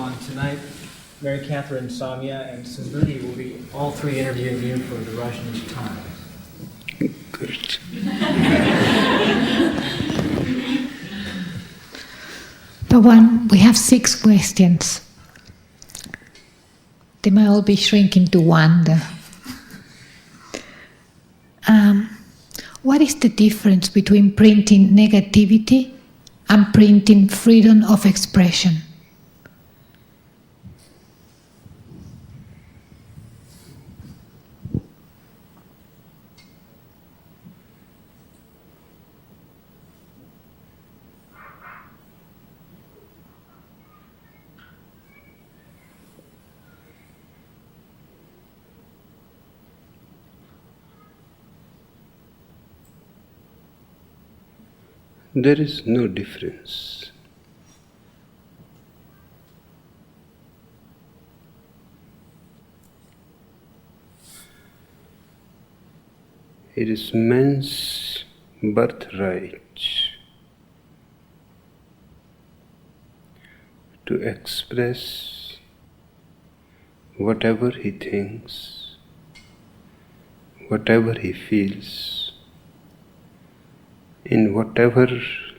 on tonight. Mary Catherine, Samya, and Sundari will be all three interviewing you for the Russian Times. Good. Bhagwan, we have 6 questions. They might all be shrinking to one. What is the difference between printing negativity and printing freedom of expression? There is no difference. It is man's birthright to express whatever he thinks, whatever he feels, in whatever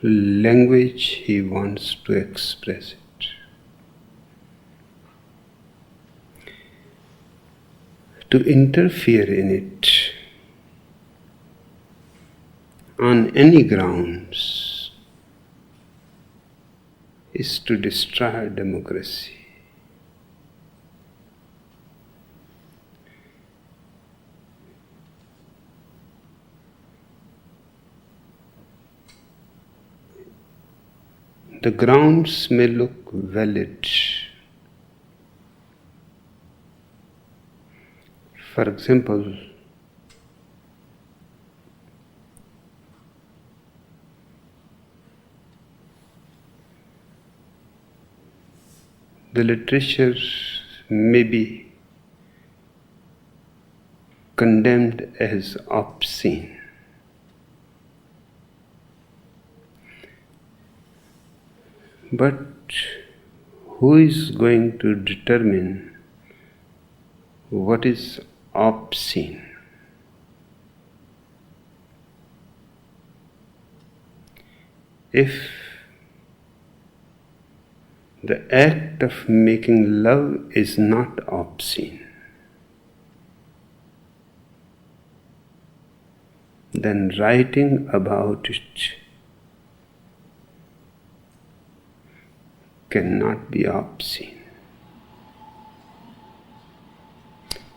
language he wants to express it. To interfere in it on any grounds is to destroy democracy. The grounds may look valid. For example, the literature may be condemned as obscene. But who is going to determine what is obscene? If the act of making love is not obscene, then writing about it cannot be obscene.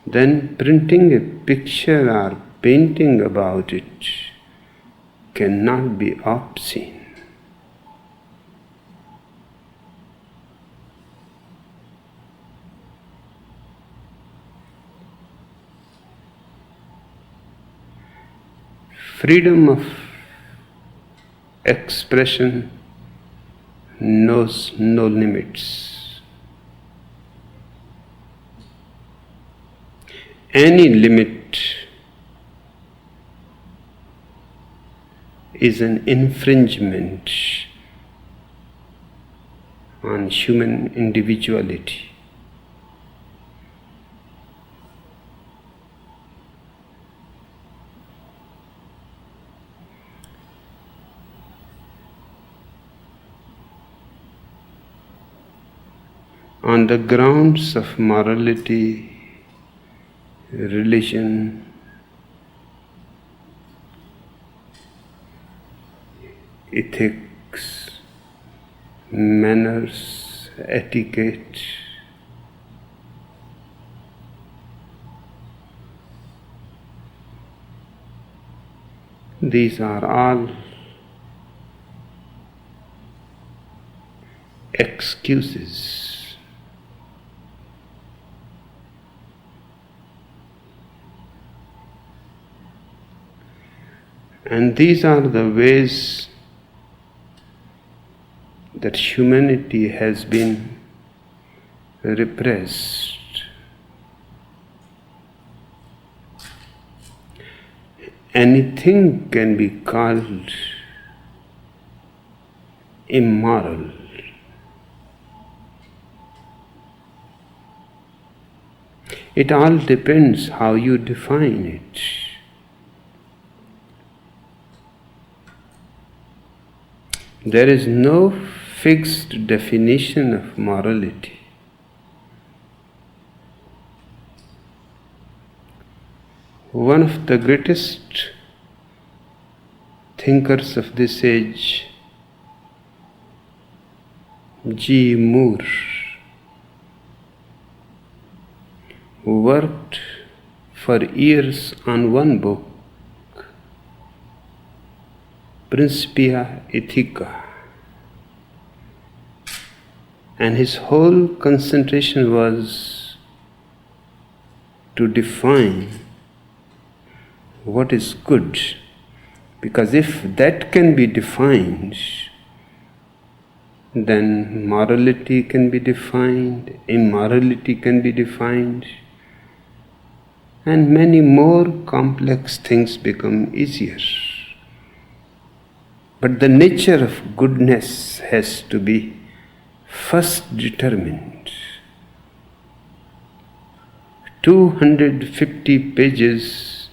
Then printing a picture or painting about it cannot be obscene. Freedom of expression knows no limits. Any limit is an infringement on human individuality. On the grounds of morality, religion, ethics, manners, etiquette, these are all excuses. And these are the ways that humanity has been repressed. Anything can be called immoral It all depends how you define it. There is no fixed definition of morality. One of the greatest thinkers of this age, G. Moore, worked for years on one book, Principia Ethica, and his whole concentration was to define what is good, because if that can be defined, then morality can be defined, immorality can be defined, and many more complex things become easier. But the nature of goodness has to be first determined. 250 pages,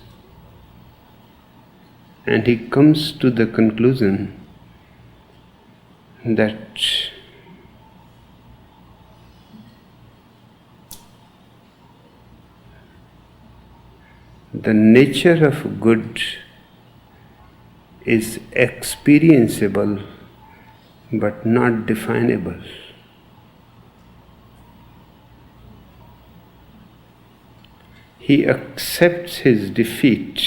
and he comes to the conclusion that the nature of good is experienceable but not definable. He accepts his defeat.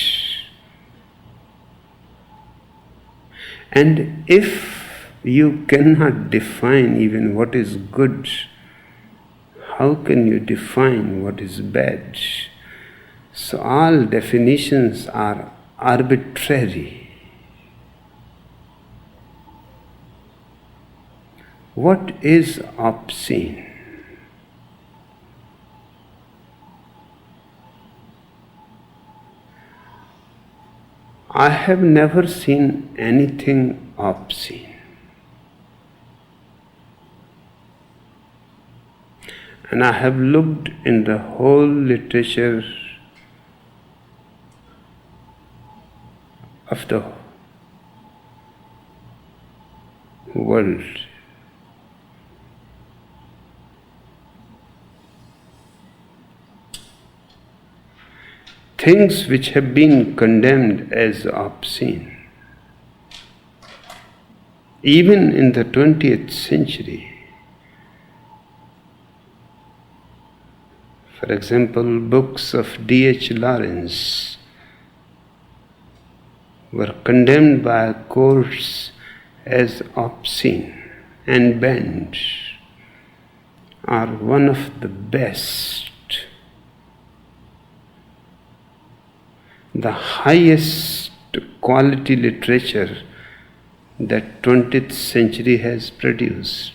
And if you cannot define even what is good, how can you define what is bad? So all definitions are arbitrary. What is obscene? I have never seen anything obscene. And I have looked in the whole literature of the world. Things which have been condemned as obscene, even in the 20th century. For example, books of D.H. Lawrence were condemned by a courts as obscene and banned, are one of the best. The highest quality literature that 20th century has produced.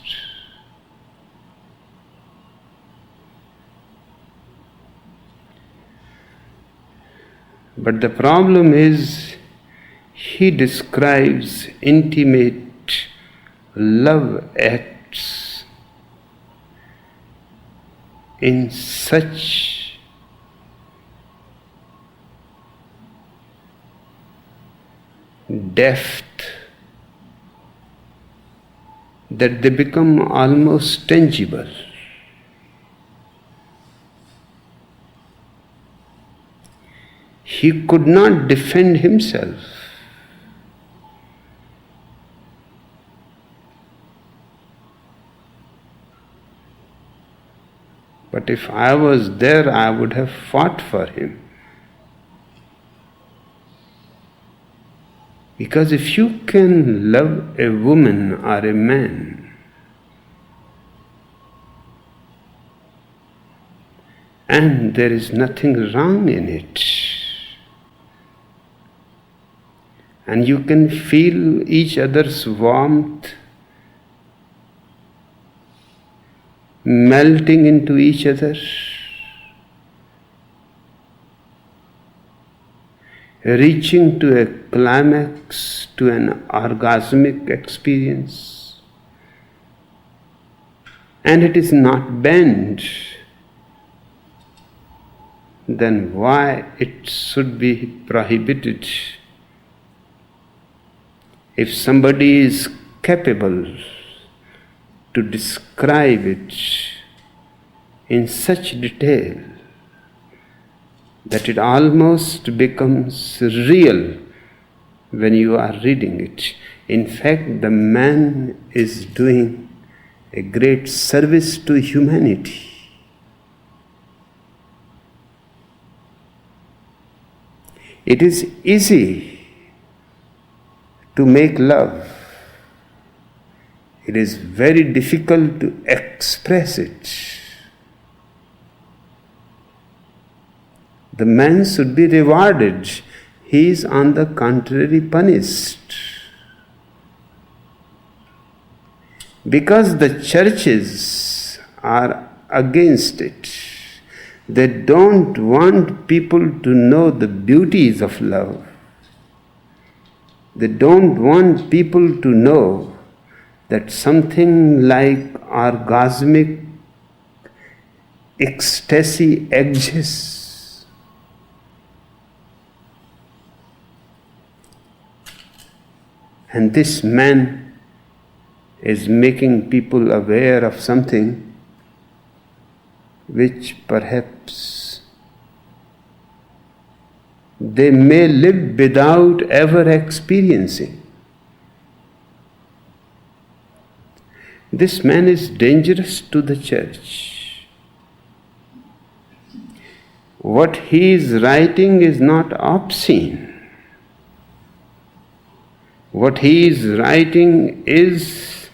But the problem is, he describes intimate love acts in such depth that they become almost tangible. He could not defend himself. But if I was there, I would have fought for him. Because if you can love a woman or a man, and there is nothing wrong in it, and you can feel each other's warmth melting into each other, reaching to a climax, to an orgasmic experience, and it is not banned. then why it should be prohibited? If somebody is capable to describe it in such detail that it almost becomes real when you are reading it. In fact, the man is doing a great service to humanity. It is easy to make love. It is very difficult to express it. The man should be rewarded. He is, on the contrary, punished. Because the churches are against it. They don't want people to know the beauties of love. They don't want people to know that something like orgasmic ecstasy exists. And this man is making people aware of something which perhaps they may live without ever experiencing. This man is dangerous to the church. What he is writing is not obscene. What he is writing is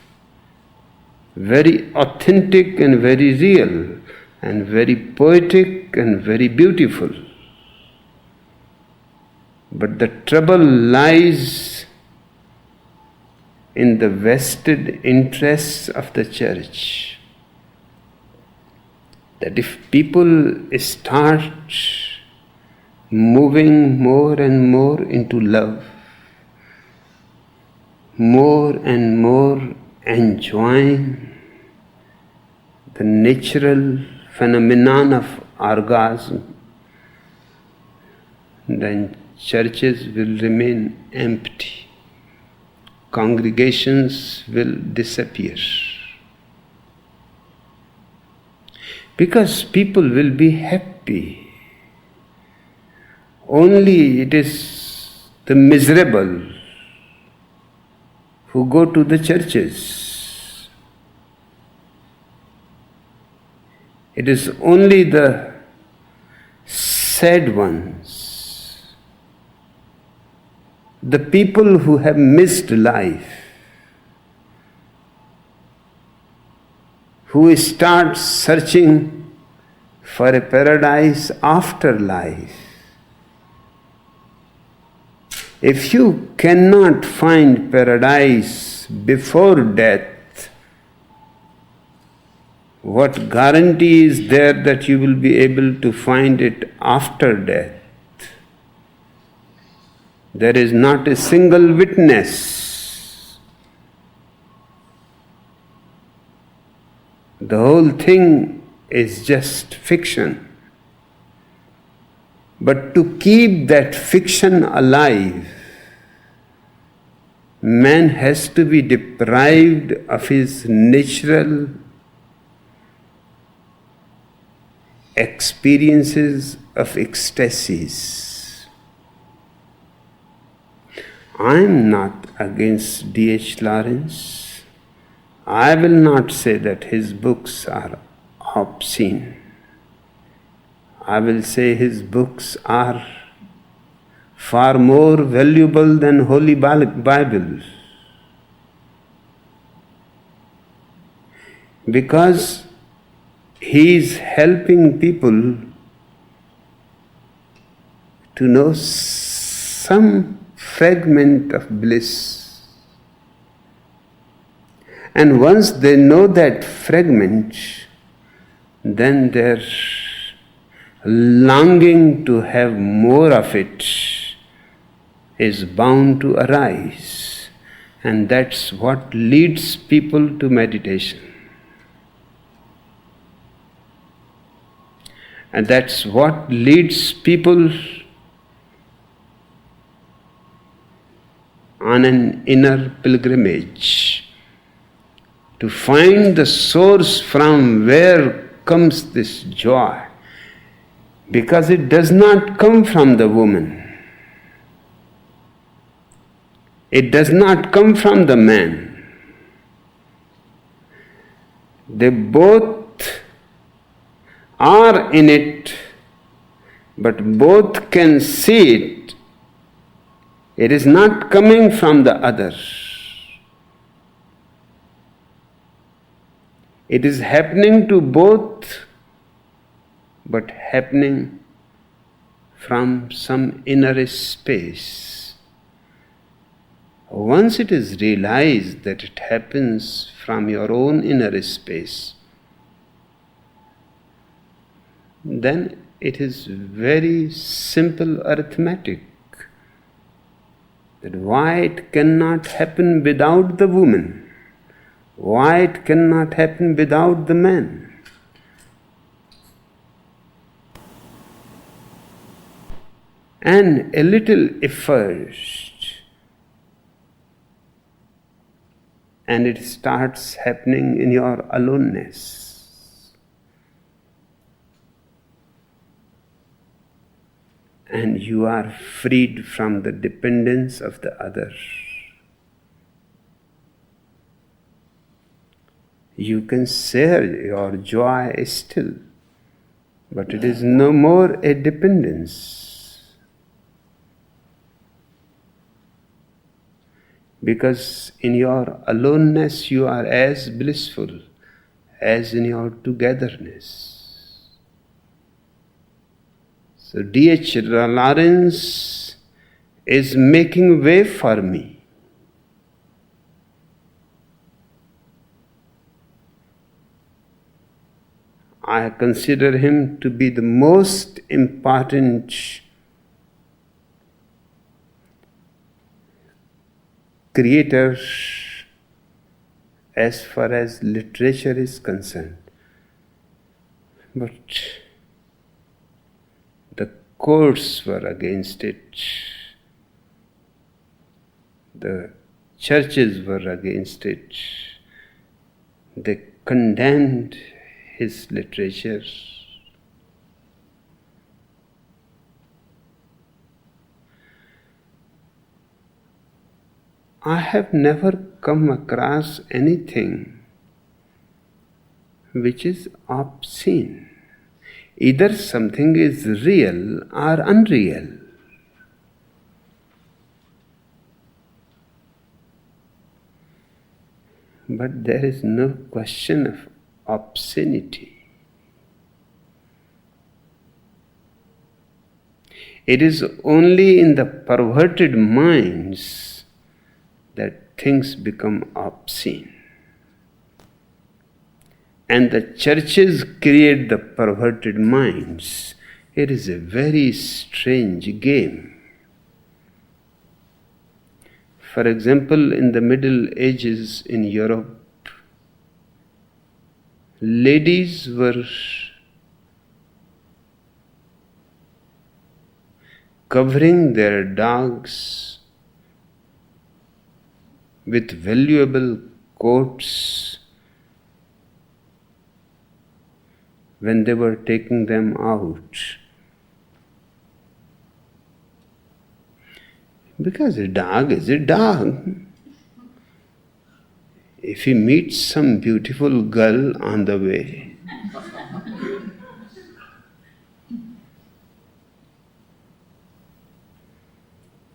very authentic and very real and very poetic and very beautiful. But the trouble lies in the vested interests of the church. That if people start moving more and more into love, more and more enjoying the natural phenomenon of orgasm, then churches will remain empty. Congregations will disappear. Because people will be happy. Only it is the miserable who go to the churches. It is only the sad ones, the people who have missed life, who start searching for a paradise after life. If you cannot find paradise before death, what guarantee is there that you will be able to find it after death? There is not a single witness. The whole thing is just fiction. But to keep that fiction alive, man has to be deprived of his natural experiences of ecstasies. I am not against D.H. Lawrence. I will not say that his books are obscene. I will say his books are far more valuable than Holy Bible. Because he is helping people to know some fragment of bliss. And once they know that fragment, then their longing to have more of it is bound to arise. And that's what leads people to meditation. And that's what leads people on an inner pilgrimage to find the source from where comes this joy. Because it does not come from the woman. It does not come from the man. They both are in it, but both can see it. It is not coming from the other. It is happening to both, but happening from some inner space. Once it is realized that it happens from your own inner space, then it is very simple arithmetic. That why it cannot happen without the woman, why it cannot happen without the man. And a little effort, and it starts happening in your aloneness. And you are freed from the dependence of the other. You can share your joy still, but it is no more a dependence. Because in your aloneness you are as blissful as in your togetherness. So D.H. Lawrence is making way for me. I consider him to be the most important creator as far as literature is concerned. But the courts were against it. The churches were against it. They condemned his literature. I have never come across anything which is obscene. Either something is real or unreal. But there is no question of obscenity. It is only in the perverted minds that things become obscene. And the churches create the perverted minds. It is a very strange game. For example, in the Middle Ages in Europe, ladies were covering their dogs with valuable coats when they were taking them out. Because a dog is a dog. If he meets some beautiful girl on the way,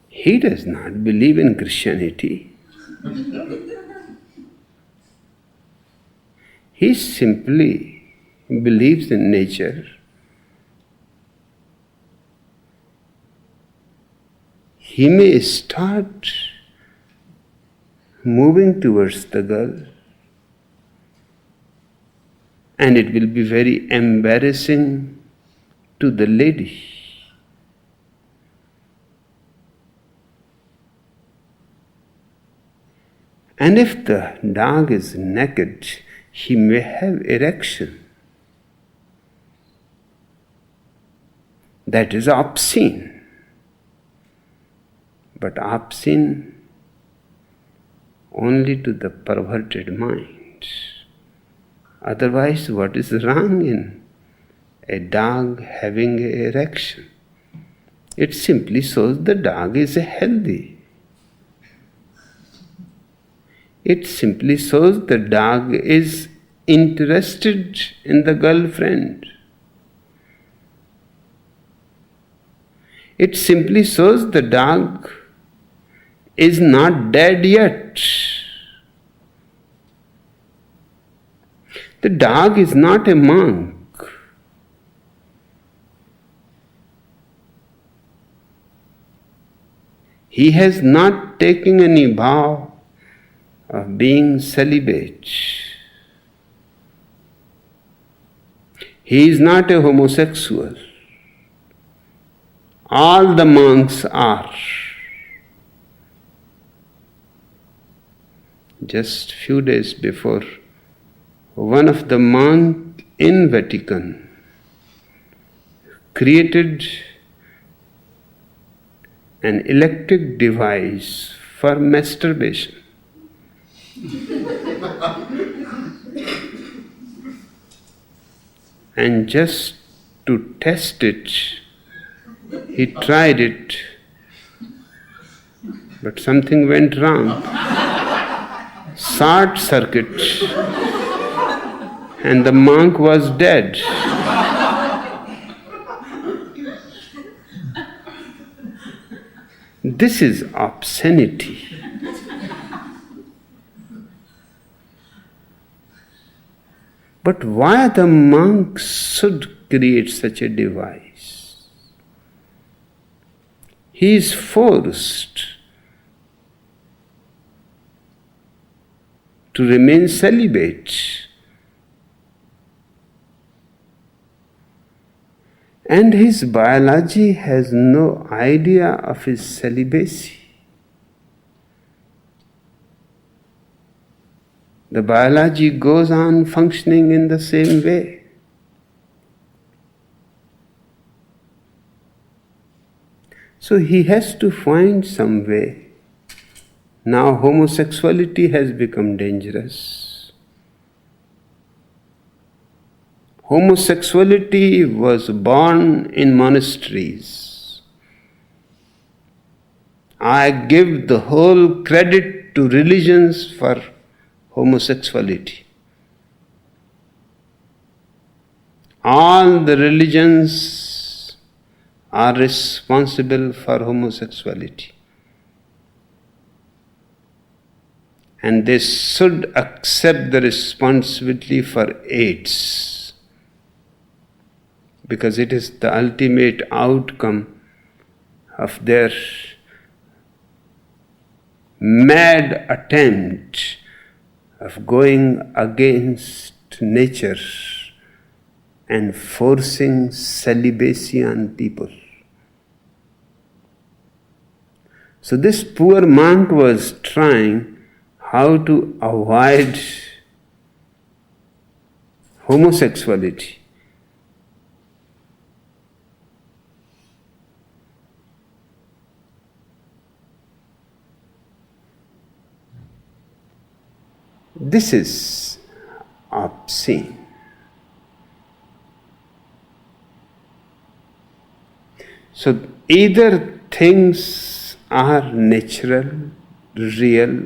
he does not believe in Christianity. He simply believes in nature. He may start moving towards the girl, and it will be very embarrassing to the lady. And if the dog is naked, he may have erection. That is obscene. But obscene only to the perverted mind. Otherwise, what is wrong in a dog having an erection? It simply shows the dog is healthy. It simply shows the dog is interested in the girlfriend. It simply shows the dog is not dead yet. The dog is not a monk. He has not taken any vow of being celibate. He is not a homosexual. All the monks are. Just few days before, one of the monks in Vatican created an electric device for masturbation. And just to test it, he tried it, but something went wrong. Short circuit, and the monk was dead. This is obscenity. But why the monk should create such a device? He is forced to remain celibate. And his biology has no idea of his celibacy. The biology goes on functioning in the same way. So he has to find some way. Now homosexuality has become dangerous. Homosexuality was born in monasteries. I give the whole credit to religions for homosexuality. All the religions are responsible for homosexuality. And they should accept the responsibility for AIDS, because it is the ultimate outcome of their mad attempt of going against nature and forcing celibacy on people. So this poor monk was trying how to avoid homosexuality. This is obscene. So either things are natural, real,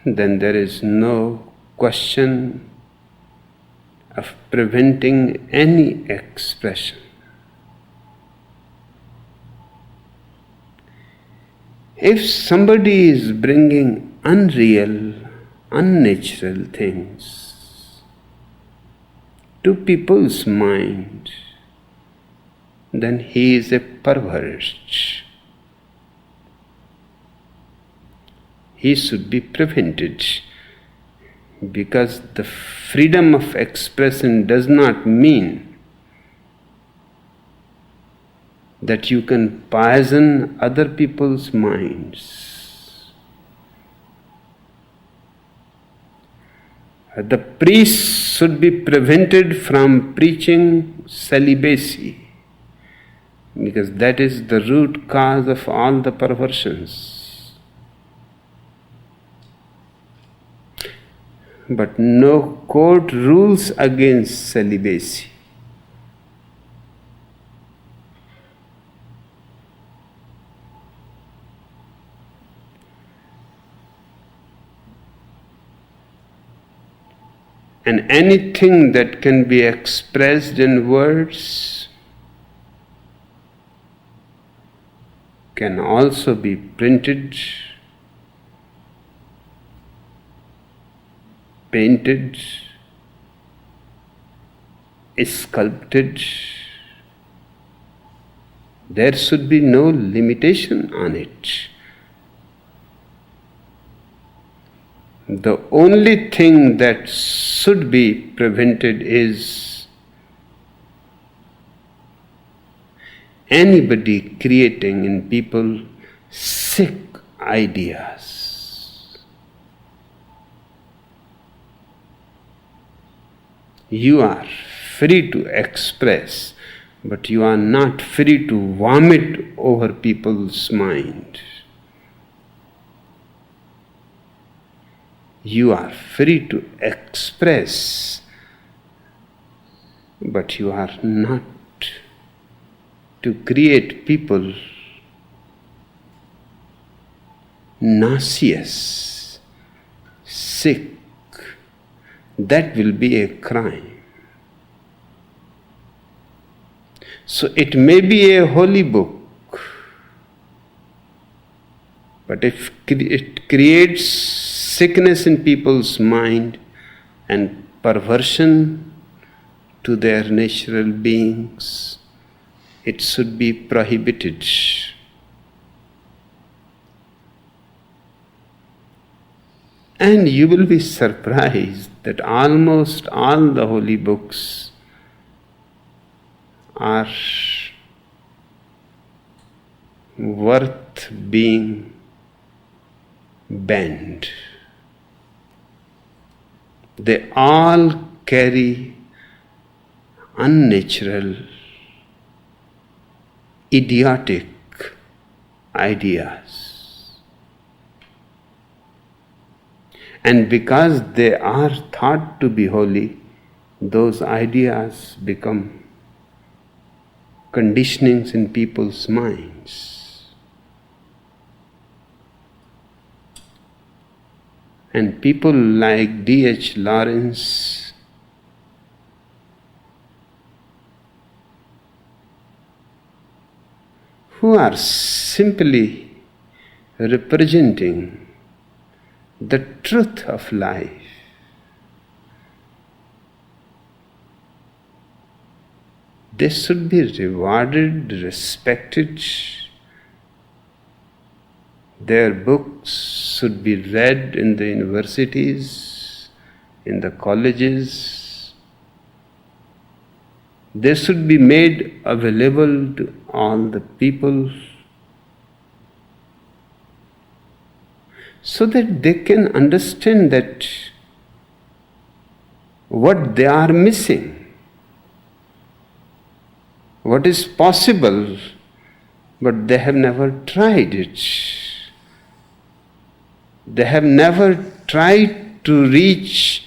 then there is no question of preventing any expression. If somebody is bringing unreal, unnatural things to people's mind, then he is a pervert. He should be prevented, because the freedom of expression does not mean that you can poison other people's minds. The priests should be prevented from preaching celibacy, because that is the root cause of all the perversions. But no court rules against celibacy. And anything that can be expressed in words can also be printed, painted, sculpted. There should be no limitation on it. The only thing that should be prevented is anybody creating in people sick ideas. You are free to express, but you are not free to vomit over people's mind. You are free to express, but you are not to create people nauseous, sick. That will be a crime. So it may be a holy book, but if it creates sickness in people's mind and perversion to their natural beings, it should be prohibited. And you will be surprised that almost all the holy books are worth being banned. They all carry unnatural, idiotic ideas. And because they are thought to be holy, those ideas become conditionings in people's minds. And people like D.H. Lawrence who are simply representing the truth of life, they should be rewarded, respected. Their books should be read in the universities, in the colleges. They should be made available to all the people so that they can understand that what they are missing, what is possible, but they have never tried it. They have never tried to reach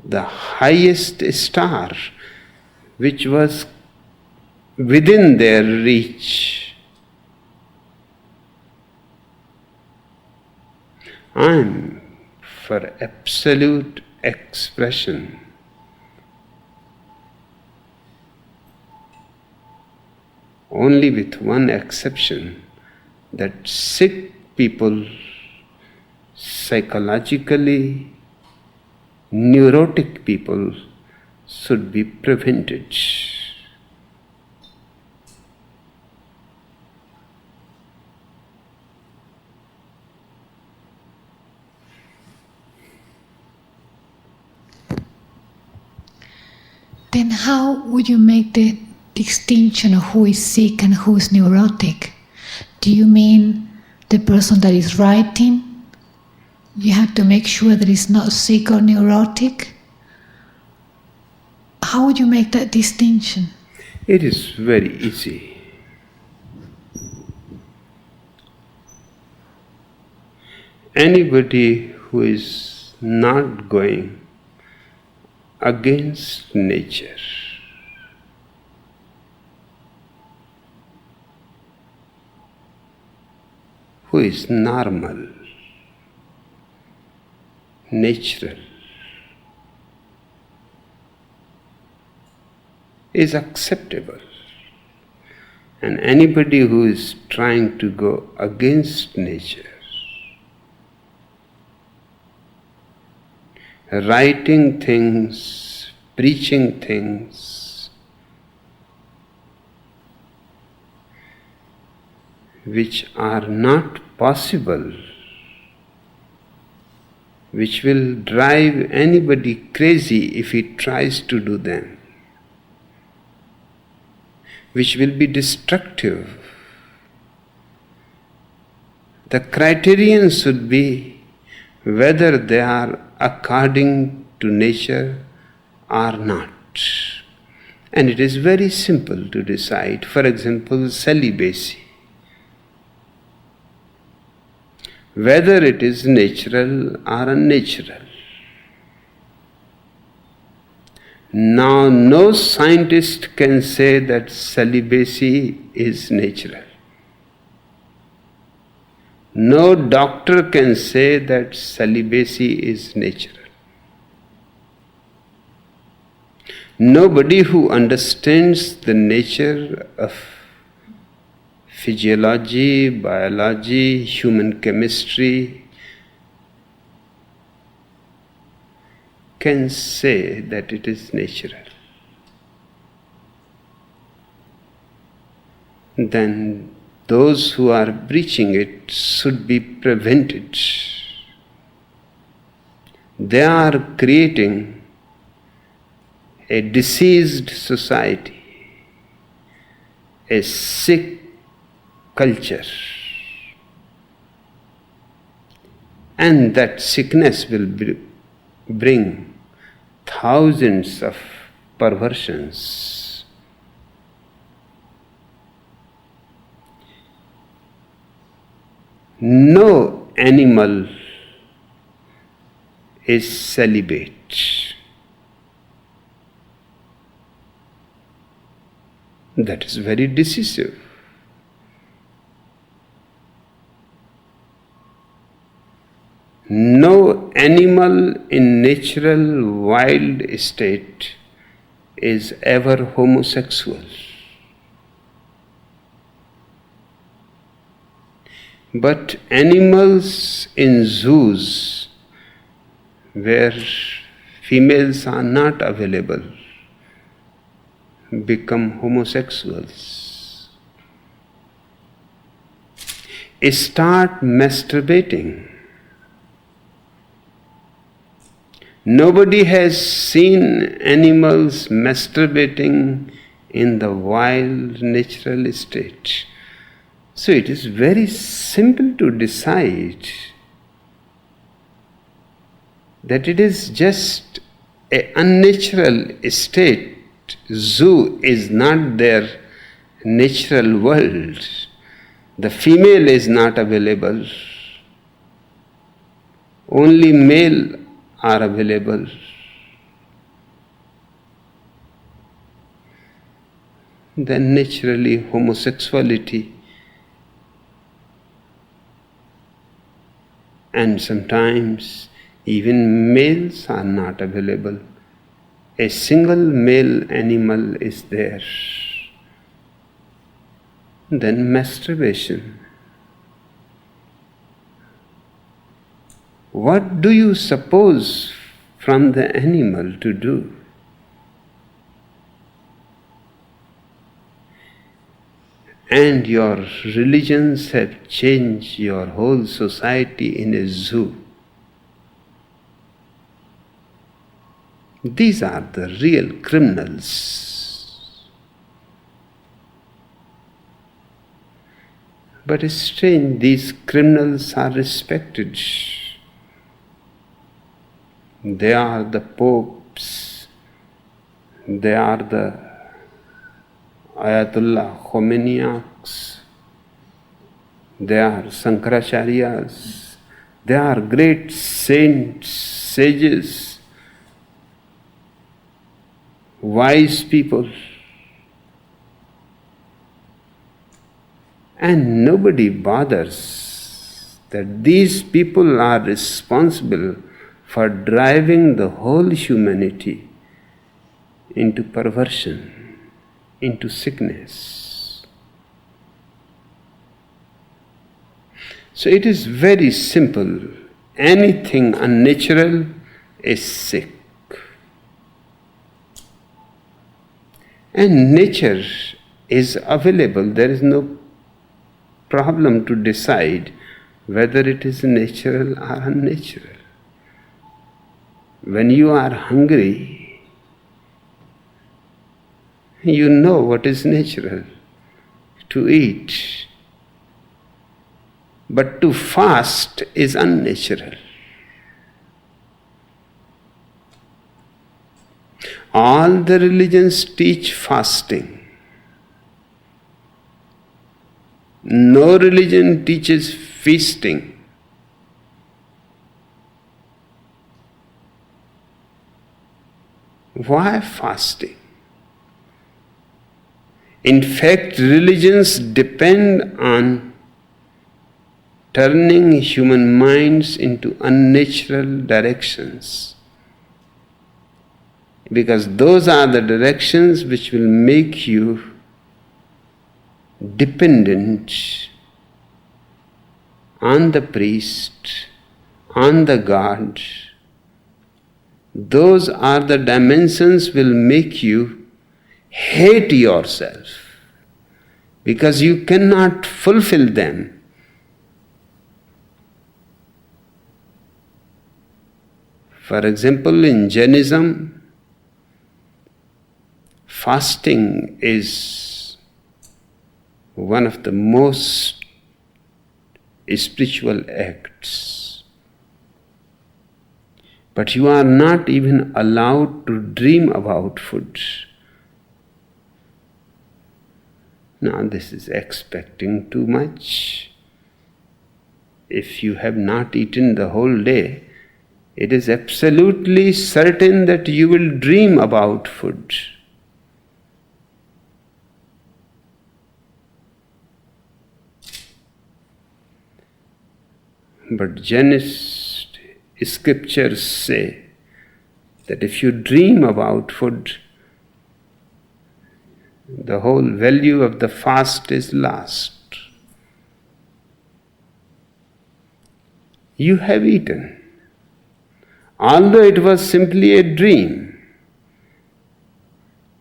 the highest star, which was within their reach. I am for absolute expression. Only with one exception, that sick people, psychologically neurotic people, should be prevented. Then how would you make the distinction of who is sick and who is neurotic? Do you mean the person that is writing, you have to make sure that it's not sick or neurotic. How would you make that distinction? It is very easy. Anybody who is not going against nature, who is normal, natural, is acceptable. And anybody who is trying to go against nature, writing things, preaching things which are not possible, which will drive anybody crazy if he tries to do them, which will be destructive. The criterion should be whether they are according to nature or not. And it is very simple to decide. For example, celibacy. Whether it is natural or unnatural. Now, no scientist can say that celibacy is natural. No doctor can say that celibacy is natural. Nobody who understands the nature of physiology, biology, human chemistry can say that it is natural. Then those who are preaching it should be prevented. They are creating a diseased society, a sick culture. And that sickness will bring thousands of perversions. No animal is celibate. That is very decisive. No animal in natural wild state is ever homosexual. But animals in zoos where females are not available become homosexuals. Start masturbating. Nobody has seen animals masturbating in the wild natural state. So it is very simple to decide that it is just an unnatural state. Zoo is not their natural world. The female is not available. Only male are available. Then naturally homosexuality and sometimes even males are not available. A single male animal is there. Then masturbation. What do you suppose from the animal to do? And your religions have changed your whole society in a zoo. These are the real criminals. But it's strange, these criminals are respected. They are the popes. They are the Ayatollah Khomeiniaks. They are Shankaracharyas. They are great saints, sages, wise people. And nobody bothers that these people are responsible for driving the whole humanity into perversion, into sickness. So it is very simple. Anything unnatural is sick. And nature is available. There is no problem to decide whether it is natural or unnatural. When you are hungry, you know what is natural to eat. But to fast is unnatural. All the religions teach fasting. No religion teaches feasting. Why fasting? In fact, religions depend on turning human minds into unnatural directions, because those are the directions which will make you dependent on the priest, on the god. Those are the dimensions will make you hate yourself, because you cannot fulfill them. For example, in Jainism, fasting is one of the most spiritual acts. But you are not even allowed to dream about food. Now, this is expecting too much. If you have not eaten the whole day, it is absolutely certain that you will dream about food. But Jainist scriptures say that if you dream about food, the whole value of the fast is lost. You have eaten. Although it was simply a dream,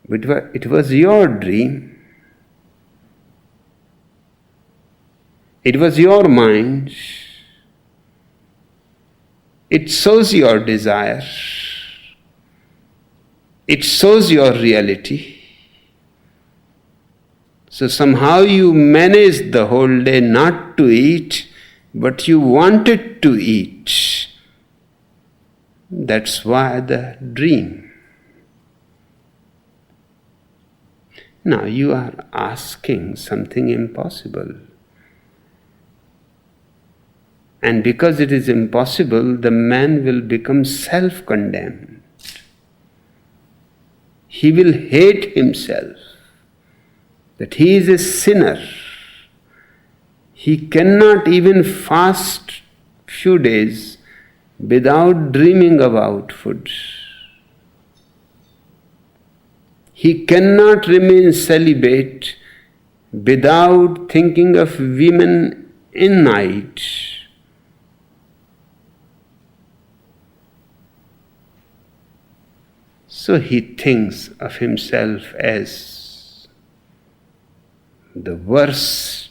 but it was your dream. It was your mind. It shows your desire. It shows your reality. So somehow you managed the whole day not to eat, but you wanted to eat. That's why the dream. Now you are asking something impossible. And because it is impossible, the man will become self-condemned. He will hate himself, that he is a sinner. He cannot even fast few days without dreaming about food. He cannot remain celibate without thinking of women in night. So he thinks of himself as the worst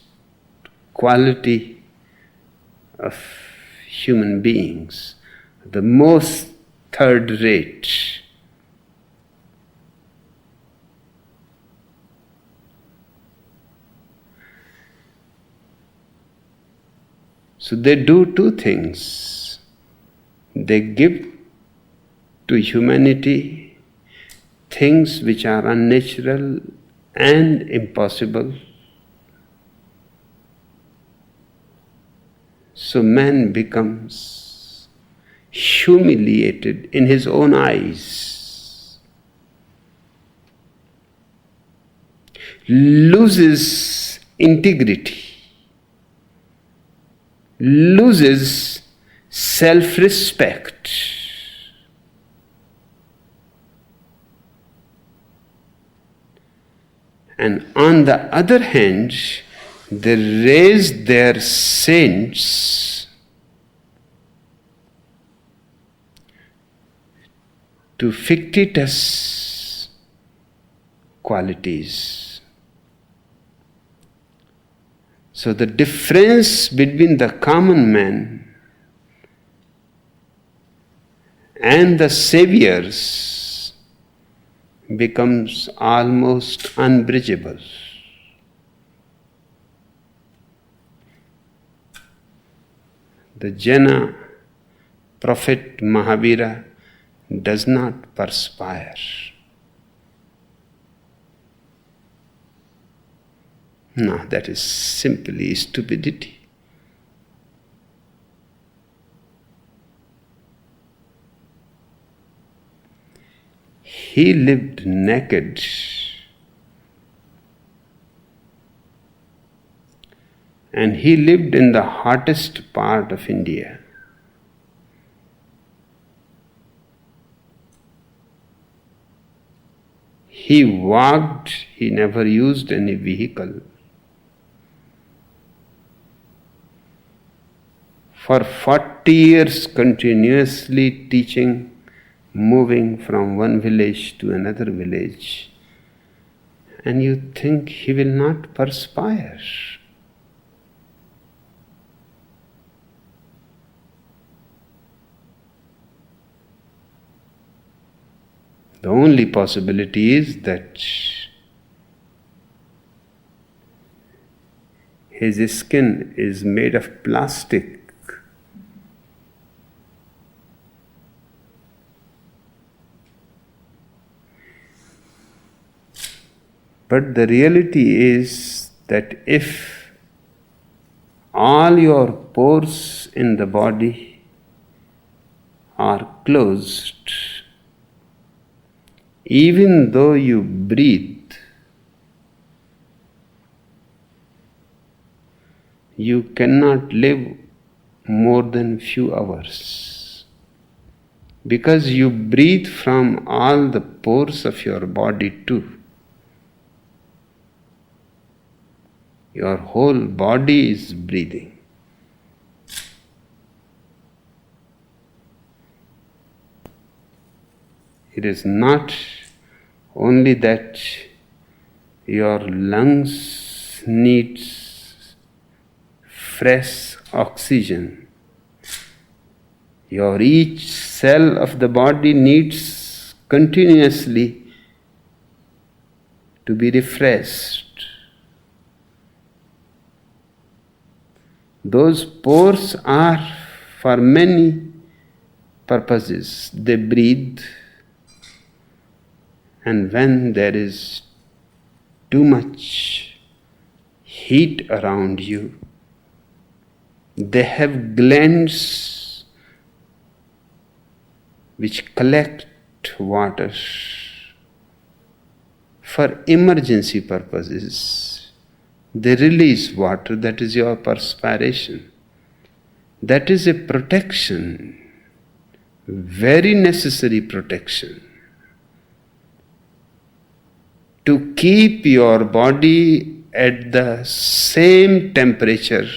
quality of human beings, the most third rate. So they do two things. They give to humanity things which are unnatural and impossible. So man becomes humiliated in his own eyes, loses integrity, loses self-respect. And on the other hand, they raise their saints to fictitious qualities. So the difference between the common man and the saviors becomes almost unbridgeable. The Jana prophet Mahavira does not perspire. No, that is simply stupidity. He lived naked. And he lived in the hottest part of India. He walked, he never used any vehicle. For 40 years continuously teaching, moving from one village to another village. And you think he will not perspire. The only possibility is that his skin is made of plastic. But the reality is that if all your pores in the body are closed, even though you breathe, you cannot live more than few hours. Because you breathe from all the pores of your body too. Your whole body is breathing. It is not only that your lungs needs fresh oxygen. Your each cell of the body needs continuously to be refreshed. Those pores are for many purposes. They breathe, and when there is too much heat around you, they have glands which collect water for emergency purposes. They release water, that is your perspiration. That is a protection, very necessary protection, to keep your body at the same temperature.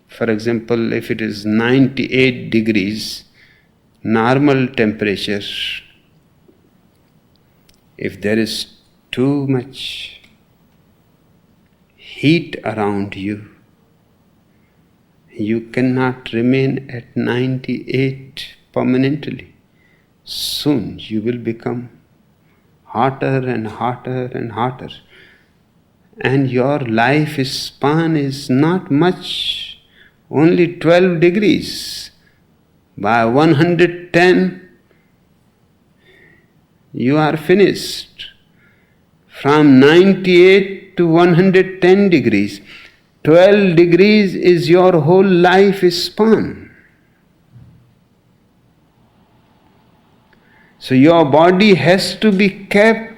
For example, if it is 98 degrees, normal temperature, if there is too much heat around you, you cannot remain at 98 permanently. Soon you will become hotter and hotter and hotter. And your life span is not much, only 12 degrees. By 110, you are finished. From 98 to 110 degrees, 12 degrees is your whole life span. So your body has to be kept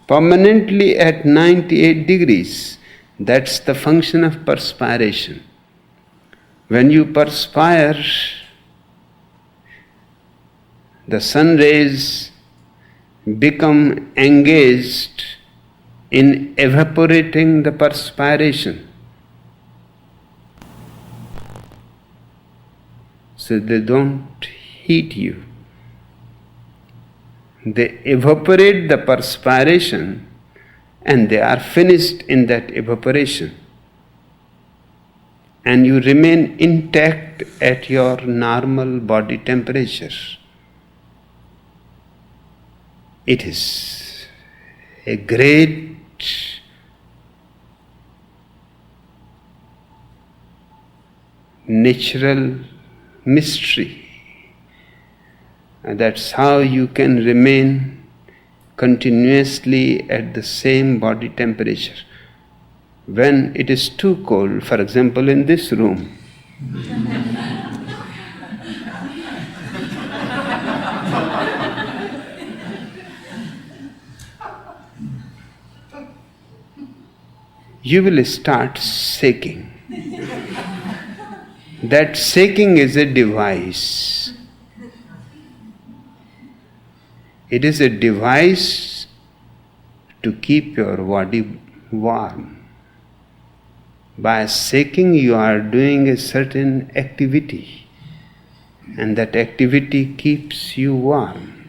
permanently at 98 degrees. That's the function of perspiration. When you perspire, the sun rays become engaged in evaporating the perspiration. So they don't heat you. They evaporate the perspiration and they are finished in that evaporation. And you remain intact at your normal body temperature. It is a great natural mystery. And that's how you can remain continuously at the same body temperature. When it is too cold, for example in this room, you will start shaking. That shaking is a device. It is a device to keep your body warm. By shaking, you are doing a certain activity, and that activity keeps you warm.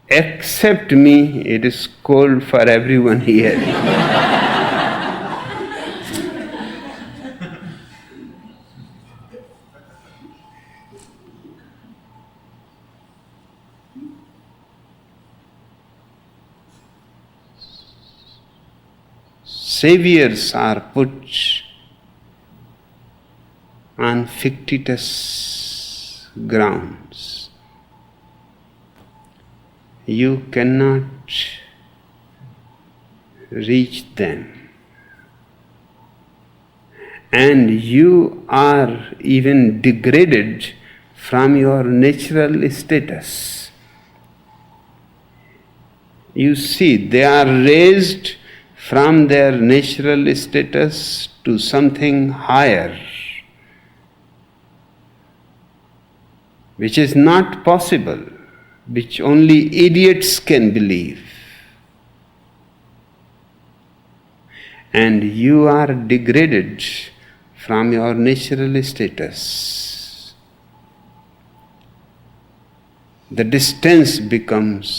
Except me, it is cold for everyone here. Saviors are put on fictitious grounds. You cannot reach them. And you are even degraded from your natural status. You see, they are raised from their natural status to something higher, which is not possible, which only idiots can believe. And you are degraded from your natural status. The distance becomes